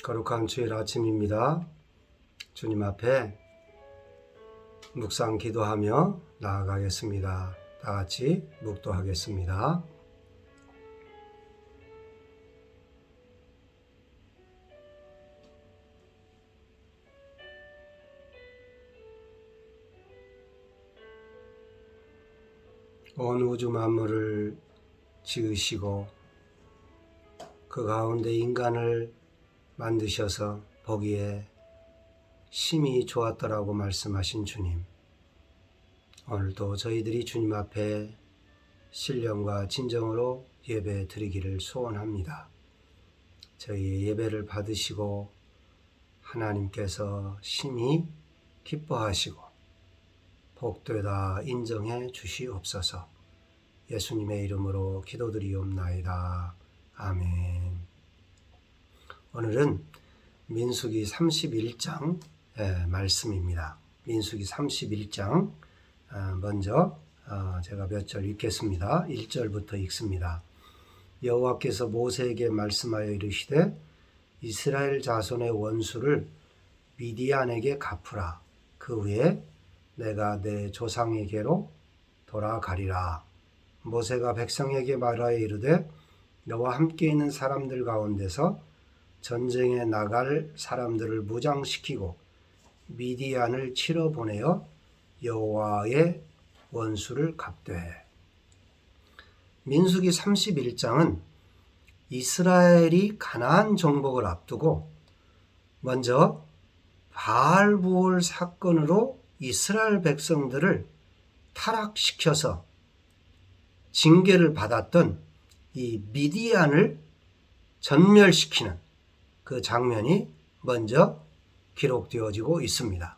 거룩한 주일 아침입니다. 주님 앞에 묵상 기도하며 나아가겠습니다. 다 같이 묵도하겠습니다. 온 우주 만물을 지으시고 그 가운데 인간을 만드셔서 보기에 심히 좋았더라고 말씀하신 주님, 오늘도 저희들이 주님 앞에 신령과 진정으로 예배 드리기를 소원합니다. 저희의 예배를 받으시고 하나님께서 심히 기뻐하시고 복되다 인정해 주시옵소서. 예수님의 이름으로 기도드리옵나이다. 아멘. 오늘은 민수기 31장 말씀입니다. 민수기 31장 먼저 제가 몇 절 읽겠습니다. 1절부터 읽습니다. 여호와께서 모세에게 말씀하여 이르시되 이스라엘 자손의 원수를 미디안에게 갚으라. 그 후에 내가 내 조상에게로 돌아가리라. 모세가 백성에게 말하여 이르되 너와 함께 있는 사람들 가운데서 전쟁에 나갈 사람들을 무장시키고 미디안을 치러 보내어 여호와의 원수를 갚되. 민수기 31장은 이스라엘이 가나안 정복을 앞두고 먼저 바알부올 사건으로 이스라엘 백성들을 타락시켜서 징계를 받았던 이 미디안을 전멸시키는 그 장면이 먼저 기록되어지고 있습니다.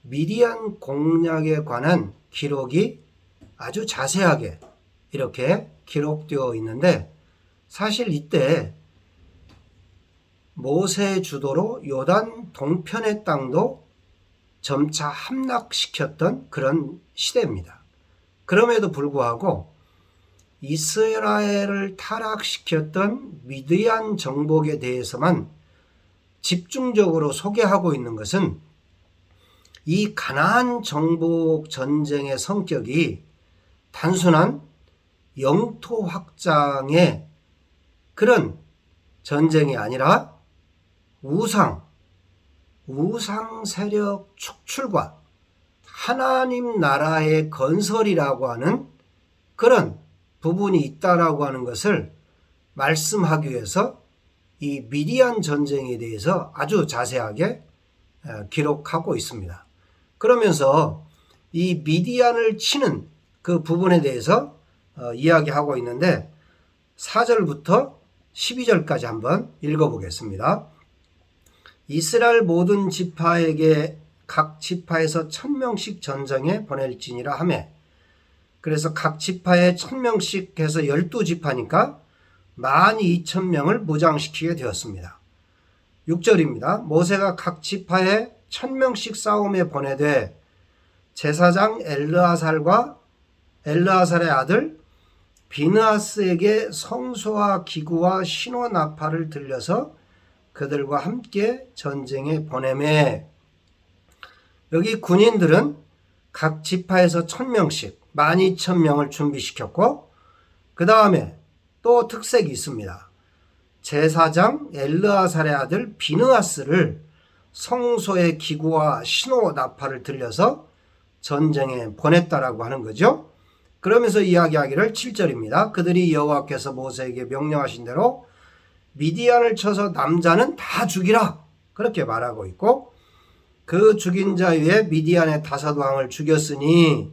미디안 공략에 관한 기록이 아주 자세하게 이렇게 기록되어 있는데, 사실 이때 모세 주도로 요단 동편의 땅도 점차 함락시켰던 그런 시대입니다. 그럼에도 불구하고 이스라엘을 타락시켰던 미디안 정복에 대해서만 집중적으로 소개하고 있는 것은 이 가나안 정복 전쟁의 성격이 단순한 영토 확장의 그런 전쟁이 아니라 우상 세력 축출과 하나님 나라의 건설이라고 하는 그런 부분이 있다라고 하는 것을 말씀하기 위해서 이 미디안 전쟁에 대해서 아주 자세하게 기록하고 있습니다. 그러면서 이 미디안을 치는 그 부분에 대해서 이야기하고 있는데 4절부터 12절까지 한번 읽어보겠습니다. 이스라엘 모든 지파에게 각 지파에서 1000명씩 전쟁에 보낼지니라 하매, 그래서 각 지파에 1000명씩 해서 12지파니까 12000명을 무장시키게 되었습니다. 6절입니다. 모세가 각 지파에 1000명씩 싸움에 보내되 제사장 엘르아살의 아들 비느하스에게 성소와 기구와 신호 나팔을 들려서 그들과 함께 전쟁에 보내매. 여기 군인들은 각 지파에서 1000명씩 12000명을 준비시켰고, 그 다음에 또 특색이 있습니다. 제사장 엘르아살의 아들 비느하스를 성소의 기구와 신호 나팔을 들려서 전쟁에 보냈다라고 하는 거죠. 그러면서 이야기하기를 7절입니다. 그들이 여호와께서 모세에게 명령하신 대로 미디안을 쳐서 남자는 다 죽이라, 그렇게 말하고 있고, 그 죽인 자 위에 미디안의 5왕을 죽였으니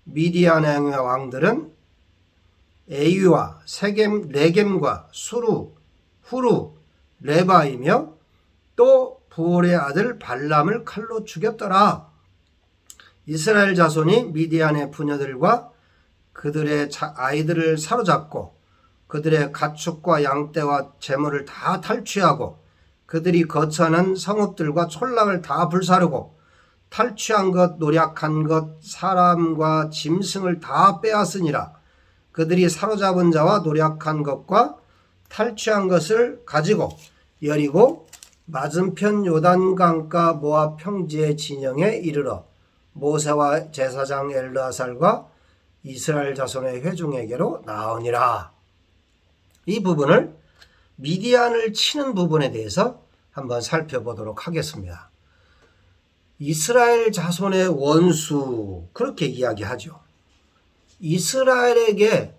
미디안의 왕들은 에위와 세겜, 레겜과 수루, 후루, 레바이며 또 부올의 아들 발람을 칼로 죽였더라. 이스라엘 자손이 미디안의 부녀들과 그들의 아이들을 사로잡고 그들의 가축과 양떼와 재물을 다 탈취하고 그들이 거처하는 성읍들과 촌락을 다 불사르고 탈취한 것, 노략한 것, 사람과 짐승을 다 빼앗으니라. 그들이 사로잡은 자와 노략한 것과 탈취한 것을 가지고 여리고 맞은편 요단강가 모압 평지의 진영에 이르러 모세와 제사장 엘르아살과 이스라엘 자손의 회중에게로 나오니라. 이 부분을 미디안을 치는 부분에 대해서 한번 살펴보도록 하겠습니다. 이스라엘 자손의 원수, 그렇게 이야기하죠. 이스라엘에게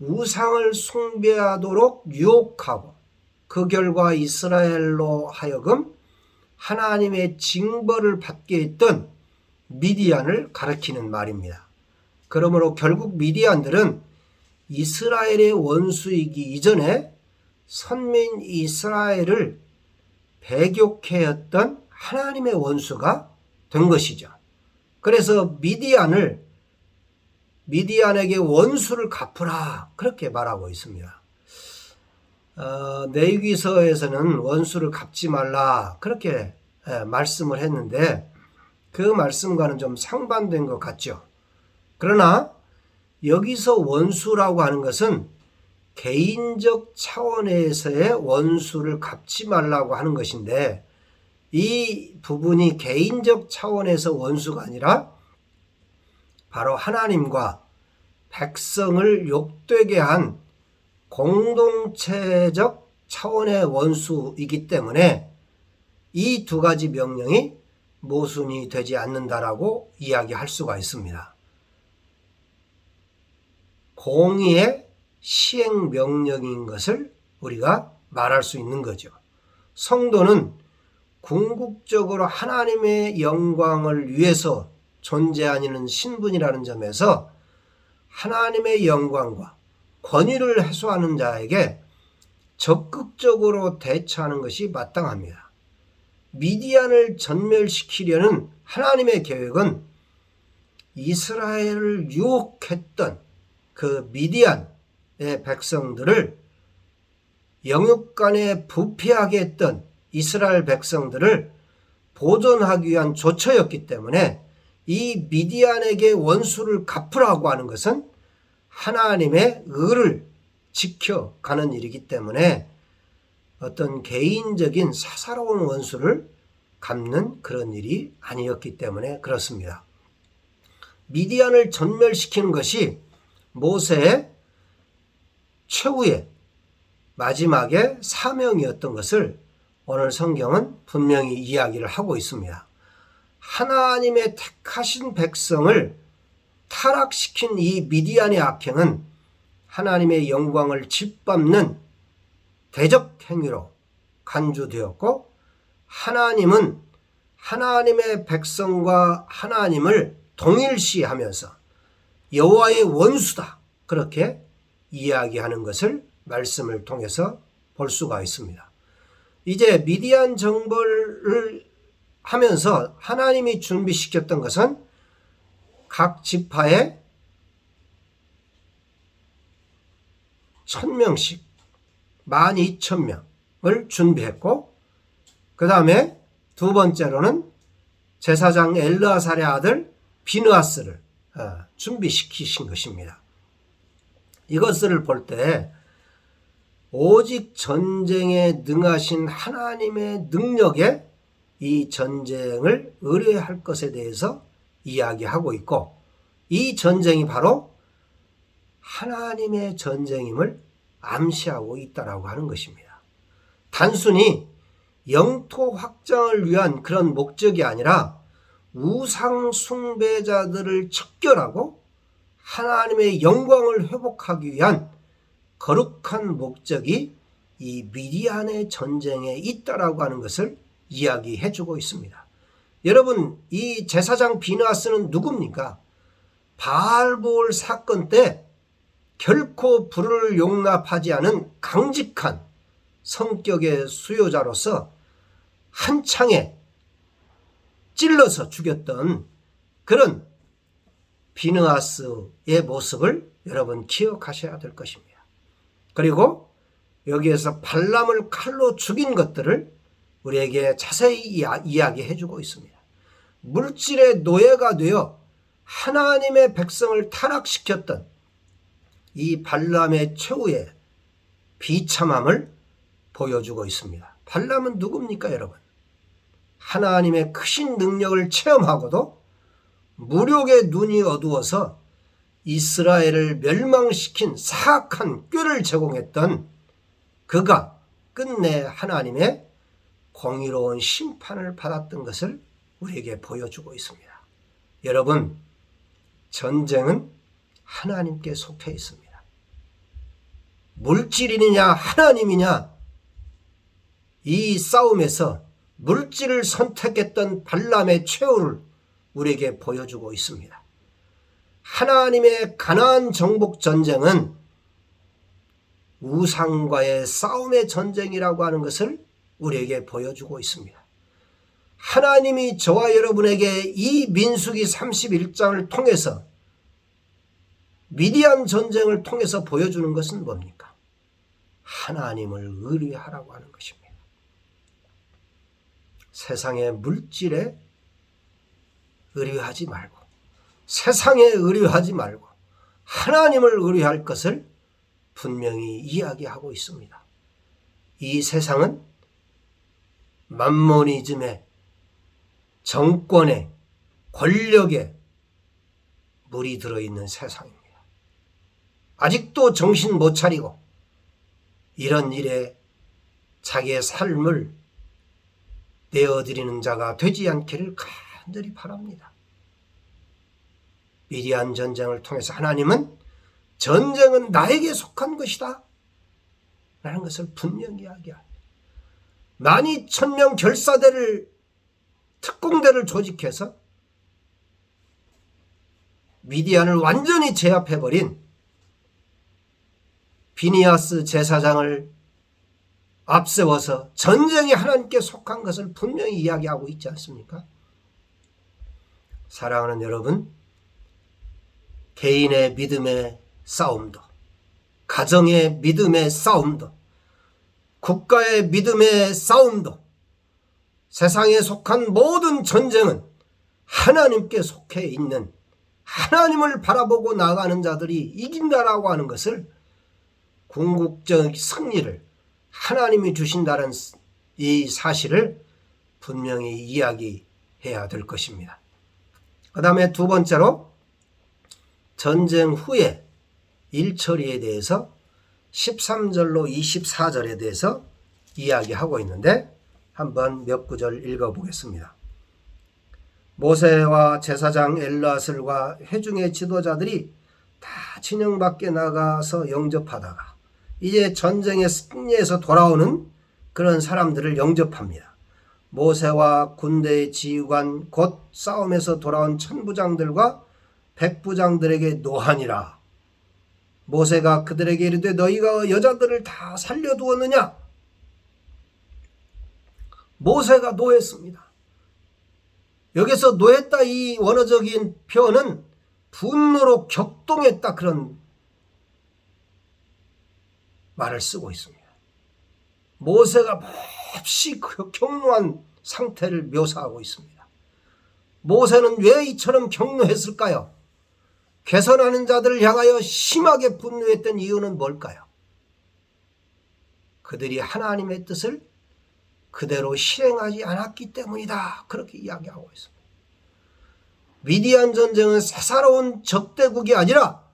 우상을 숭배하도록 유혹하고 그 결과 이스라엘로 하여금 하나님의 징벌을 받게 했던 미디안을 가리키는 말입니다. 그러므로 결국 미디안들은 이스라엘의 원수이기 이전에 선민 이스라엘을 배교케했던 하나님의 원수가 된 것이죠. 그래서 미디안에게 원수를 갚으라, 그렇게 말하고 있습니다. 레위기서에서는 원수를 갚지 말라, 그렇게 말씀을 했는데 그 말씀과는 좀 상반된 것 같죠. 그러나 여기서 원수라고 하는 것은 개인적 차원에서의 원수를 갚지 말라고 하는 것인데, 이 부분이 개인적 차원에서 원수가 아니라 바로 하나님과 백성을 욕되게 한 공동체적 차원의 원수이기 때문에 이 두 가지 명령이 모순이 되지 않는다라고 이야기할 수가 있습니다. 공의의 시행 명령인 것을 우리가 말할 수 있는 거죠. 성도는 궁극적으로 하나님의 영광을 위해서 존재하는 신분이라는 점에서 하나님의 영광과 권위를 해소하는 자에게 적극적으로 대처하는 것이 마땅합니다. 미디안을 전멸시키려는 하나님의 계획은 이스라엘을 유혹했던 그 미디안의 백성들을, 영육간에 부패하게 했던 이스라엘 백성들을 보존하기 위한 조처였기 때문에 이 미디안에게 원수를 갚으라고 하는 것은 하나님의 의를 지켜가는 일이기 때문에 어떤 개인적인 사사로운 원수를 갚는 그런 일이 아니었기 때문에 그렇습니다. 미디안을 전멸시키는 것이 모세의 최후의 마지막의 사명이었던 것을 오늘 성경은 분명히 이야기를 하고 있습니다. 하나님의 택하신 백성을 타락시킨 이 미디안의 악행은 하나님의 영광을 짓밟는 대적 행위로 간주되었고, 하나님은 하나님의 백성과 하나님을 동일시하면서 여호와의 원수다, 그렇게 이야기하는 것을 말씀을 통해서 볼 수가 있습니다. 이제 미디안 정벌을 하면서 하나님이 준비시켰던 것은 각 지파에 1000명씩 12,000명을 준비했고, 그 다음에 두 번째로는 제사장 엘르아살의 아들 비느하스를 준비시키신 것입니다. 이것을 볼 때 오직 전쟁에 능하신 하나님의 능력에 이 전쟁을 의뢰할 것에 대해서 이야기하고 있고, 이 전쟁이 바로 하나님의 전쟁임을 암시하고 있다라고 하는 것입니다. 단순히 영토 확장을 위한 그런 목적이 아니라 우상 숭배자들을 척결하고 하나님의 영광을 회복하기 위한 거룩한 목적이 이 미디안의 전쟁에 있다라고 하는 것을 이야기해 주고 있습니다. 여러분, 이 제사장 비느하스는 누굽니까? 바알볼 사건 때 결코 불을 용납하지 않은 강직한 성격의 수요자로서 한 창에 찔러서 죽였던 그런 비느하스의 모습을 여러분 기억하셔야 될 것입니다. 그리고 여기에서 발람을 칼로 죽인 것들을 우리에게 자세히 이야기해 주고 있습니다. 물질의 노예가 되어 하나님의 백성을 타락시켰던 이 발람의 최후의 비참함을 보여주고 있습니다. 발람은 누굽니까, 여러분? 하나님의 크신 능력을 체험하고도 무력의 눈이 어두워서 이스라엘을 멸망시킨 사악한 꾀를 제공했던 그가 끝내 하나님의 공의로운 심판을 받았던 것을 우리에게 보여주고 있습니다. 여러분, 전쟁은 하나님께 속해 있습니다. 물질이냐 하나님이냐, 이 싸움에서 물질을 선택했던 발람의 최후를 우리에게 보여주고 있습니다. 하나님의 가나안 정복 전쟁은 우상과의 싸움의 전쟁이라고 하는 것을 우리에게 보여주고 있습니다. 하나님이 저와 여러분에게 이 민수기 31장을 통해서, 미디안 전쟁을 통해서 보여주는 것은 뭡니까? 하나님을 의뢰하라고 하는 것입니다. 세상의 물질에 의뢰하지 말고, 세상에 의뢰하지 말고 하나님을 의뢰할 것을 분명히 이야기하고 있습니다. 이 세상은 맘모니즘의, 정권의, 권력의 물이 들어있는 세상입니다. 아직도 정신 못 차리고 이런 일에 자기의 삶을 내어드리는 자가 되지 않기를 간절히 바랍니다. 미디안 전쟁을 통해서 하나님은 전쟁은 나에게 속한 것이다 라는 것을 분명히 이야기합니다. 12,000명 결사대를, 특공대를 조직해서 미디안을 완전히 제압해버린 비니아스 제사장을 앞세워서 전쟁이 하나님께 속한 것을 분명히 이야기하고 있지 않습니까? 사랑하는 여러분, 개인의 믿음의 싸움도, 가정의 믿음의 싸움도, 국가의 믿음의 싸움도, 세상에 속한 모든 전쟁은 하나님께 속해 있는, 하나님을 바라보고 나아가는 자들이 이긴다라고 하는 것을, 궁극적 승리를 하나님이 주신다는 이 사실을 분명히 이야기해야 될 것입니다. 그 다음에 두 번째로, 전쟁 후에 일처리에 대해서 13절로 24절에 대해서 이야기하고 있는데, 한번 몇 구절 읽어보겠습니다. 모세와 제사장 엘르아슬과 회중의 지도자들이 다 진영 밖에 나가서 영접하다가 이제 전쟁의 승리에서 돌아오는 그런 사람들을 영접합니다. 모세와 군대의 지휘관, 곧 싸움에서 돌아온 천부장들과 백부장들에게 노하니라. 모세가 그들에게 이르되 너희가 여자들을 다 살려두었느냐? 모세가 노했습니다. 여기서 노했다, 이 원어적인 표현은 분노로 격동했다, 그런 말을 쓰고 있습니다. 모세가 몹시 격노한 상태를 묘사하고 있습니다. 모세는 왜 이처럼 격노했을까요? 개선하는 자들을 향하여 심하게 분노했던 이유는 뭘까요? 그들이 하나님의 뜻을 그대로 실행하지 않았기 때문이다, 그렇게 이야기하고 있습니다. 미디안 전쟁은 사사로운 적대국이 아니라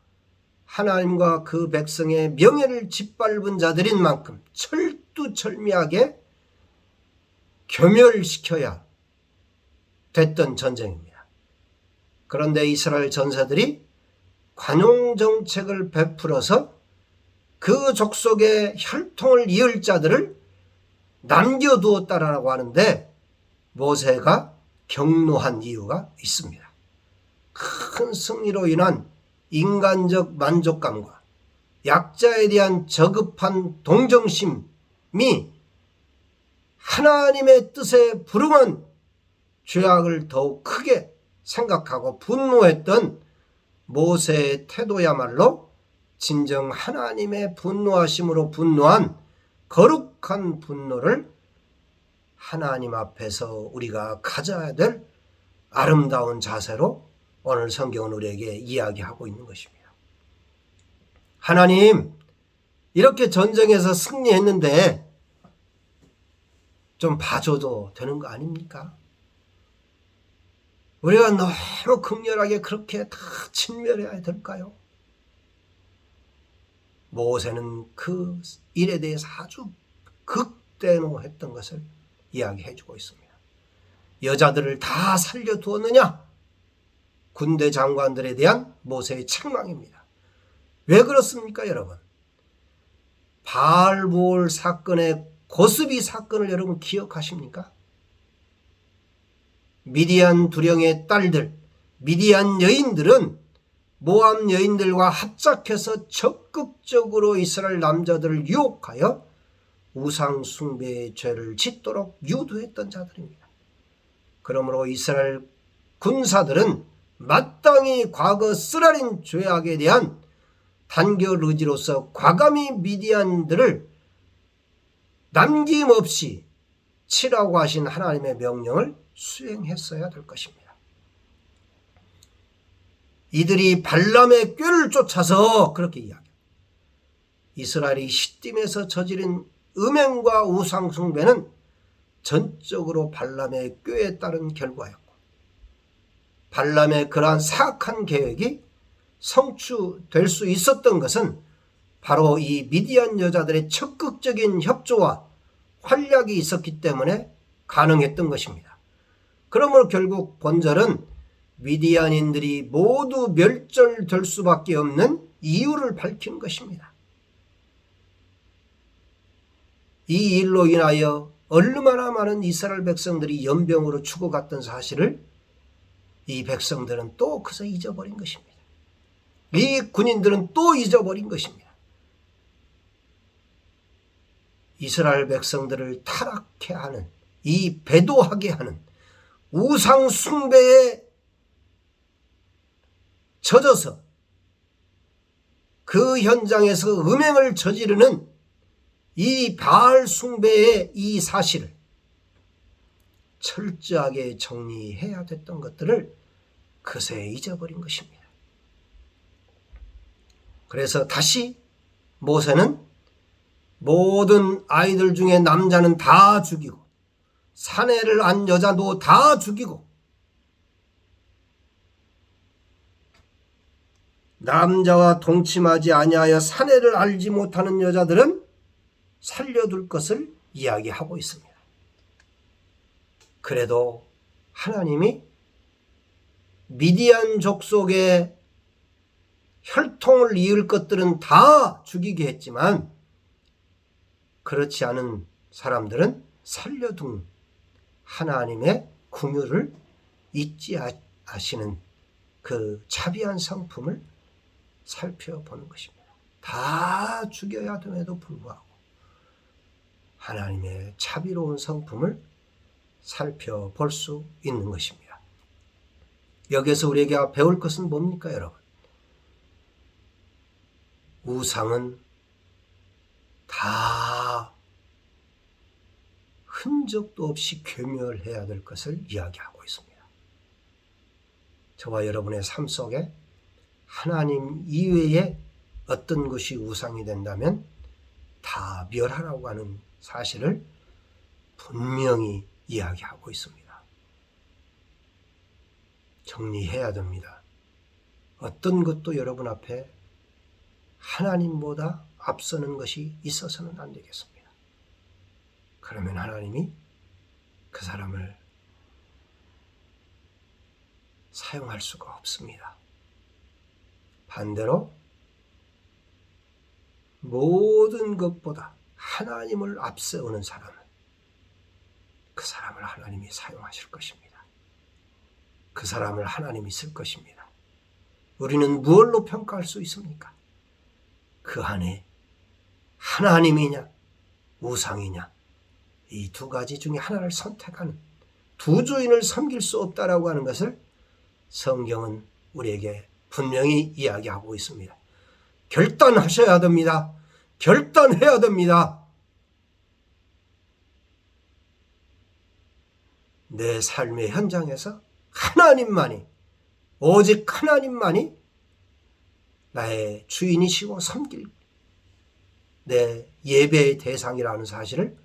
하나님과 그 백성의 명예를 짓밟은 자들인 만큼 철두철미하게 겸멸시켜야 됐던 전쟁입니다. 그런데 이스라엘 전사들이 관용정책을 베풀어서 그 족속의 혈통을 이을 자들을 남겨두었다라고 하는데, 모세가 격노한 이유가 있습니다. 큰 승리로 인한 인간적 만족감과 약자에 대한 저급한 동정심이 하나님의 뜻에 불응한 죄악을 더욱 크게 생각하고 분노했던 모세의 태도야말로 진정 하나님의 분노하심으로 분노한 거룩한 분노를 하나님 앞에서 우리가 가져야 될 아름다운 자세로 오늘 성경은 우리에게 이야기하고 있는 것입니다. 하나님, 이렇게 전쟁에서 승리했는데 좀 봐줘도 되는 거 아닙니까? 우리가 너무 극렬하게 그렇게 다 진멸해야 될까요? 모세는 그 일에 대해서 아주 극대노했던 것을 이야기해 주고 있습니다. 여자들을 다 살려두었느냐? 군대 장관들에 대한 모세의 책망입니다. 왜 그렇습니까, 여러분? 바알보올 사건의 고스비 사건을 여러분 기억하십니까? 미디안 두령의 딸들, 미디안 여인들은 모압 여인들과 합작해서 적극적으로 이스라엘 남자들을 유혹하여 우상 숭배의 죄를 짓도록 유도했던 자들입니다. 그러므로 이스라엘 군사들은 마땅히 과거 쓰라린 죄악에 대한 단결 의지로서 과감히 미디안들을 남김없이 치라고 하신 하나님의 명령을 수행했어야 될 것입니다. 이들이 발람의 꾀를 쫓아서 그렇게 이야기합니다. 이스라엘이 시딤에서 저지른 음행과 우상 숭배는 전적으로 발람의 꾀에 따른 결과였고, 발람의 그러한 사악한 계획이 성취될 수 있었던 것은 바로 이 미디안 여자들의 적극적인 협조와 활약이 있었기 때문에 가능했던 것입니다. 그러므로 결국 본절은 미디안인들이 모두 멸절될 수밖에 없는 이유를 밝히는 것입니다. 이 일로 인하여 얼마나 많은 이스라엘 백성들이 연병으로 죽어갔던 사실을 이 백성들은 또 그저 잊어버린 것입니다. 이 군인들은 또 잊어버린 것입니다. 이스라엘 백성들을 타락해 하는, 이 배도하게 하는 우상 숭배에 젖어서 그 현장에서 음행을 저지르는 이 바알 숭배의 이 사실을 철저하게 정리해야 됐던 것들을 그새 잊어버린 것입니다. 그래서 다시 모세는 모든 아이들 중에 남자는 다 죽이고 사내를 안 여자도 다 죽이고 남자와 동침하지 아니하여 사내를 알지 못하는 여자들은 살려둘 것을 이야기하고 있습니다. 그래도 하나님이 미디안 족속의 혈통을 이을 것들은 다 죽이게 했지만 그렇지 않은 사람들은 살려둔 하나님의 긍휼을 잊지 하시는 그 자비한 성품을 살펴보는 것입니다. 다 죽여야 됨에도 불구하고 하나님의 자비로운 성품을 살펴볼 수 있는 것입니다. 여기에서 우리에게 배울 것은 뭡니까, 여러분? 우상은 다 흔적도 없이 괴멸해야 될 것을 이야기하고 있습니다. 저와 여러분의 삶 속에 하나님 이외에 어떤 것이 우상이 된다면 다 멸하라고 하는 사실을 분명히 이야기하고 있습니다. 정리해야 됩니다. 어떤 것도 여러분 앞에 하나님보다 앞서는 것이 있어서는 안 되겠습니다. 그러면 하나님이 그 사람을 사용할 수가 없습니다. 반대로 모든 것보다 하나님을 앞세우는 사람은 그 사람을 하나님이 사용하실 것입니다. 그 사람을 하나님이 쓸 것입니다. 우리는 무엇로 평가할 수 있습니까? 그 안에 하나님이냐 우상이냐 이 두 가지 중에 하나를 선택하는 두 주인을 섬길 수 없다라고 하는 것을 성경은 우리에게 분명히 이야기하고 있습니다. 결단하셔야 됩니다. 결단해야 됩니다. 내 삶의 현장에서 하나님만이, 오직 하나님만이 나의 주인이시고 섬길 내 예배의 대상이라는 사실을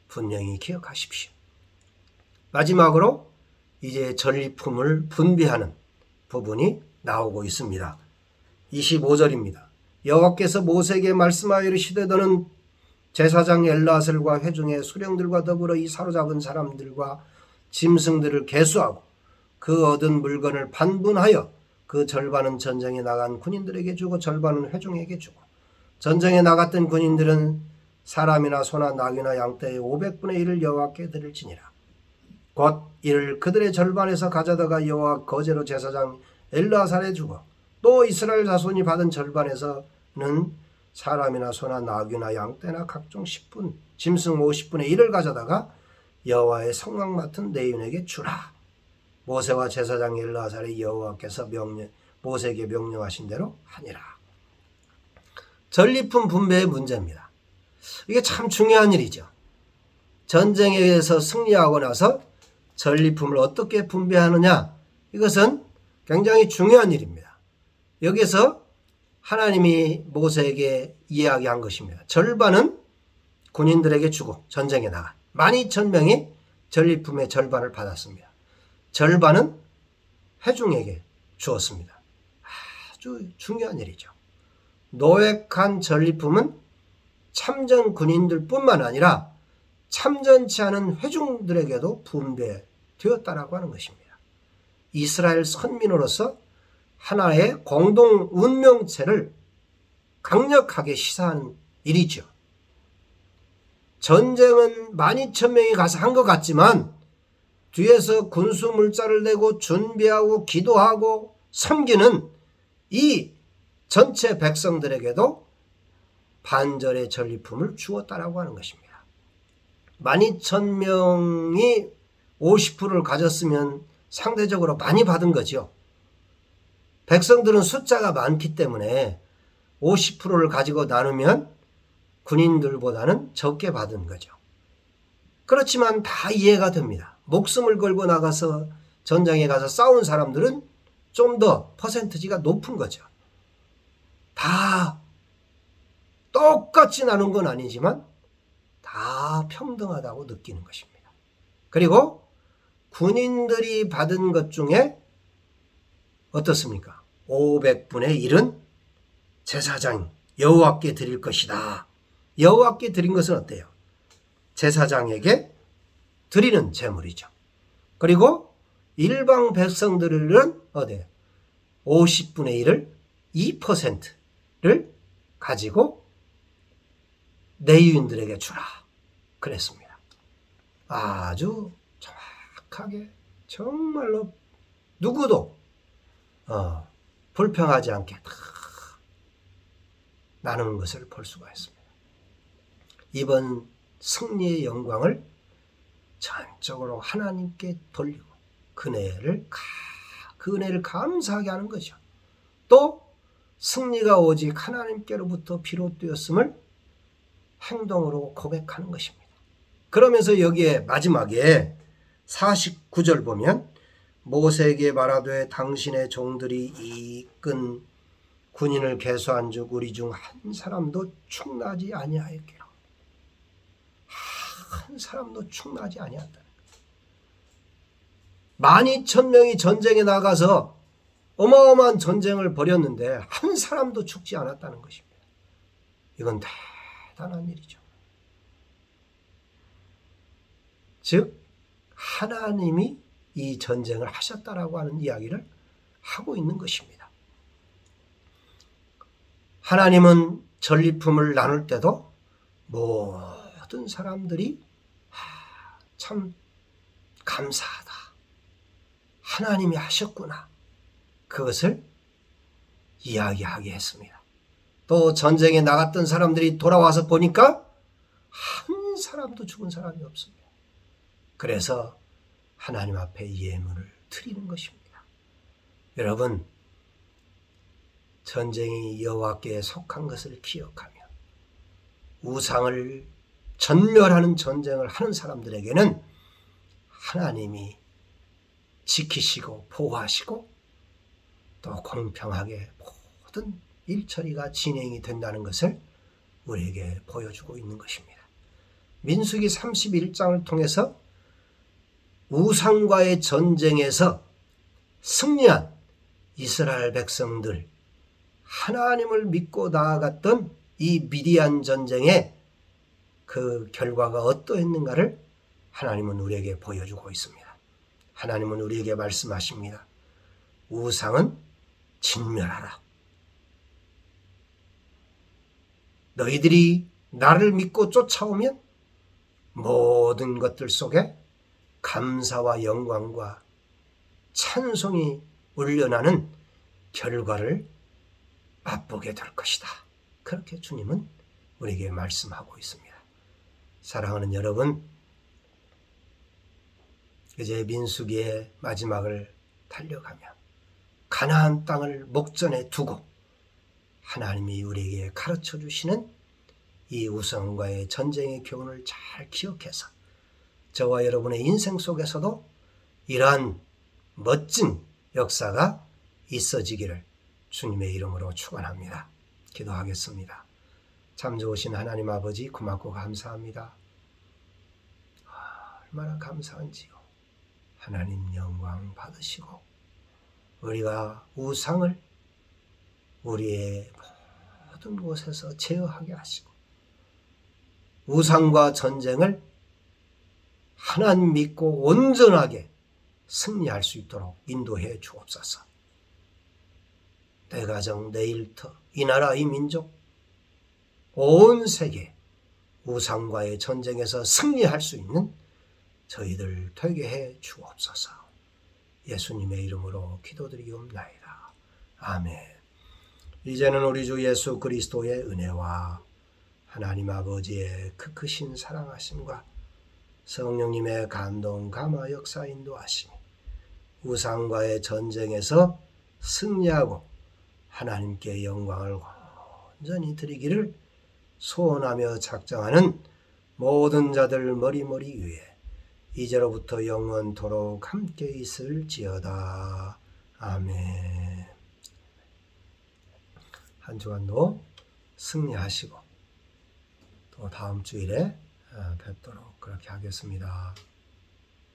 분명히 기억하십시오. 마지막으로 이제 전리품을 분배하는 부분이 나오고 있습니다. 25절입니다. 여호와께서 모세에게 말씀하여 이르시되 너는 제사장 엘르아살과 회중의 수령들과 더불어 이 사로잡은 사람들과 짐승들을 계수하고 그 얻은 물건을 반분하여 그 절반은 전쟁에 나간 군인들에게 주고 절반은 회중에게 주고 전쟁에 나갔던 군인들은 사람이나 소나 낙이나 양떼의 500분의 1을 여호와께 드릴지니라. 곧 이를 그들의 절반에서 가져다가 여호와 거제로 제사장 엘르아살에 주고 또 이스라엘 자손이 받은 절반에서는 사람이나 소나 나귀나 양떼나 각종 10분 짐승 50분의 1을 가져다가 여호와의 성막 맡은 레위인에게 주라. 모세와 제사장 엘르아살의 여호와께서 모세에게 명령하신 대로 하니라. 전리품 분배의 문제입니다. 이게 참 중요한 일이죠. 전쟁에 의해서 승리하고 나서 전리품을 어떻게 분배하느냐, 이것은 굉장히 중요한 일입니다. 여기서 하나님이 모세에게 이야기한 것입니다. 절반은 군인들에게 주고 전쟁에 나가 12,000명이 전리품의 절반을 받았습니다. 절반은 회중에게 주었습니다. 아주 중요한 일이죠. 노획한 전리품은 참전 군인들 뿐만 아니라 참전치 않은 회중들에게도 분배되었다라고 하는 것입니다. 이스라엘 선민으로서 하나의 공동 운명체를 강력하게 시사하는 일이죠. 전쟁은 12,000명이 가서 한 것 같지만 뒤에서 군수 물자를 내고 준비하고 기도하고 섬기는 이 전체 백성들에게도 반절의 전리품을 주었다라고 하는 것입니다. 12,000명이 50%를 가졌으면 상대적으로 많이 받은 거죠. 백성들은 숫자가 많기 때문에 50%를 가지고 나누면 군인들보다는 적게 받은 거죠. 그렇지만 다 이해가 됩니다. 목숨을 걸고 나가서 전장에 가서 싸운 사람들은 좀 더 퍼센티지가 높은 거죠. 다 똑같이 나눈 건 아니지만 다 평등하다고 느끼는 것입니다. 그리고 군인들이 받은 것 중에 어떻습니까? 500분의 1은 제사장 여호와께 드릴 것이다. 여호와께 드린 것은 어때요? 제사장에게 드리는 제물이죠. 그리고 일방 백성들은 어때요? 50분의 1을 2%를 가지고 레위인들에게 주라 그랬습니다. 아주 정확하게 정말로 누구도 불평하지 않게 다 나누는 것을 볼 수가 있습니다. 이번 승리의 영광을 전적으로 하나님께 돌리고 그 은혜를 감사하게 하는 거죠. 또 승리가 오직 하나님께로부터 비롯되었음을 행동으로 고백하는 것입니다. 그러면서 여기에 마지막에 49절 보면 모세에게 말하되 당신의 종들이 이끈 군인을 계수한 즉 우리 중 한 사람도 충나지 아니하였기로. 한 사람도 충나지 아니하였다. 12,000명이 전쟁에 나가서 어마어마한 전쟁을 벌였는데 한 사람도 죽지 않았다는 것입니다. 이건 대단한 일이죠. 즉 하나님이 이 전쟁을 하셨다라고 하는 이야기를 하고 있는 것입니다. 하나님은 전리품을 나눌 때도 모든 사람들이 참 감사하다. 하나님이 하셨구나. 그것을 이야기하게 했습니다. 또 전쟁에 나갔던 사람들이 돌아와서 보니까 한 사람도 죽은 사람이 없습니다. 그래서 하나님 앞에 예물을 드리는 것입니다. 여러분, 전쟁이 여호와께 속한 것을 기억하며 우상을 전멸하는 전쟁을 하는 사람들에게는 하나님이 지키시고 보호하시고 또 공평하게 모든 일처리가 진행이 된다는 것을 우리에게 보여주고 있는 것입니다. 민수기 31장을 통해서 우상과의 전쟁에서 승리한 이스라엘 백성들, 하나님을 믿고 나아갔던 이 미디안 전쟁의 그 결과가 어떠했는가를 하나님은 우리에게 보여주고 있습니다. 하나님은 우리에게 말씀하십니다. 우상은 진멸하라. 너희들이 나를 믿고 쫓아오면 모든 것들 속에 감사와 영광과 찬송이 울려나는 결과를 맛보게 될 것이다. 그렇게 주님은 우리에게 말씀하고 있습니다. 사랑하는 여러분, 이제 민수기의 마지막을 달려가며 가나안 땅을 목전에 두고 하나님이 우리에게 가르쳐 주시는 이 우상과의 전쟁의 교훈을 잘 기억해서 저와 여러분의 인생 속에서도 이러한 멋진 역사가 있어지기를 주님의 이름으로 축원합니다. 기도하겠습니다. 참 좋으신 하나님 아버지, 고맙고 감사합니다. 얼마나 감사한지요. 하나님 영광 받으시고 우리가 우상을 우리의 모든 곳에서 제어하게 하시고 우상과 전쟁을 하나님 믿고 온전하게 승리할 수 있도록 인도해 주옵소서. 내 가정, 내 일터, 이 나라, 이 민족, 온 세계 우상과의 전쟁에서 승리할 수 있는 저희들 되게 해 주옵소서. 예수님의 이름으로 기도드리옵나이다. 아멘. 이제는 우리 주 예수 그리스도의 은혜와 하나님 아버지의 크신 사랑하심과 성령님의 감동, 감화, 역사, 인도하심이 우상과의 전쟁에서 승리하고 하나님께 영광을 온전히 드리기를 소원하며 작정하는 모든 자들 머리머리 위에 이제로부터 영원토록 함께 있을지어다. 아멘. 한 주간도 승리하시고 또 다음 주일에 뵙도록 그렇게 하겠습니다.